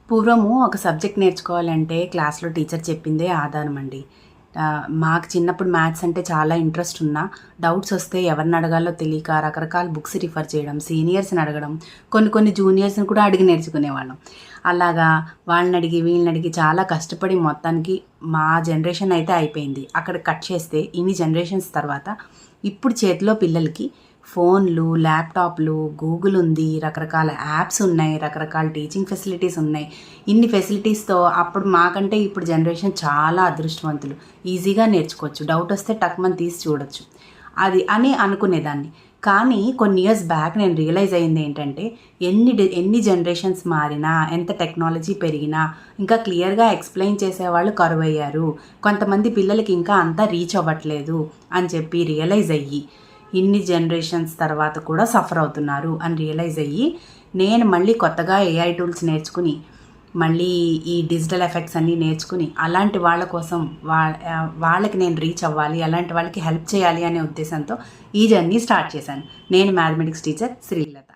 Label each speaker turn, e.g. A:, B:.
A: పూర్వము ఒక సబ్జెక్ట్ నేర్చుకోవాలంటే క్లాస్లో టీచర్ చెప్పిందే ఆధారం అండి. మాకు చిన్నప్పుడు మ్యాథ్స్ అంటే చాలా ఇంట్రెస్ట్ ఉన్నా డౌట్స్ వస్తే ఎవరిని అడగాలో తెలియక రకరకాల బుక్స్ రిఫర్ చేయడం, సీనియర్స్ని అడగడం, కొన్ని జూనియర్స్ని కూడా అడిగి నేర్చుకునేవాళ్ళం. అలాగా వాళ్ళని అడిగి వీళ్ళని అడిగి చాలా కష్టపడి మొత్తానికి మా జనరేషన్ అయితే అయిపోయింది. అక్కడ కట్ చేస్తే ఇన్ని జనరేషన్స్ తర్వాత ఇప్పుడు చేతిలో పిల్లలకి ఫోన్లు, ల్యాప్టాప్లు, గూగుల్ ఉంది, రకరకాల యాప్స్ ఉన్నాయి, రకరకాల టీచింగ్ ఫెసిలిటీస్ ఉన్నాయి. ఇన్ని ఫెసిలిటీస్తో అప్పుడు మాకంటే ఇప్పుడు జనరేషన్ చాలా అదృష్టవంతులు. ఈజీగా నేర్చుకోవచ్చు, డౌట్ వస్తే టక్మని తీసి చూడొచ్చు అది అని అనుకునేదాన్ని. కానీ కొన్ని ఇయర్స్ బ్యాక్ నేను రియలైజ్ అయింది ఏంటంటే ఎన్ని జనరేషన్స్ మారినా, ఎంత టెక్నాలజీ పెరిగినా ఇంకా క్లియర్గా ఎక్స్ప్లెయిన్ చేసేవాళ్ళు కరువయ్యారు. కొంతమంది పిల్లలకి ఇంకా అంతా రీచ్ అవ్వట్లేదు అని చెప్పి రియలైజ్ అయ్యి ఇన్ని జనరేషన్స్ తర్వాత కూడా సఫర్ అవుతున్నారు అని రియలైజ్ అయ్యి నేను మళ్ళీ కొత్తగా ఏఐ టూల్స్ నేర్చుకుని మళ్ళీ ఈ డిజిటల్ ఎఫెక్ట్స్ అన్నీ నేర్చుకుని అలాంటి వాళ్ళ కోసం వాళ్ళకి నేను రీచ్ అవ్వాలి, అలాంటి వాళ్ళకి హెల్ప్ చేయాలి అనే ఉద్దేశంతో ఈ జర్నీ స్టార్ట్ చేశాను. నేను మ్యాథమెటిక్స్ టీచర్ శ్రీలత.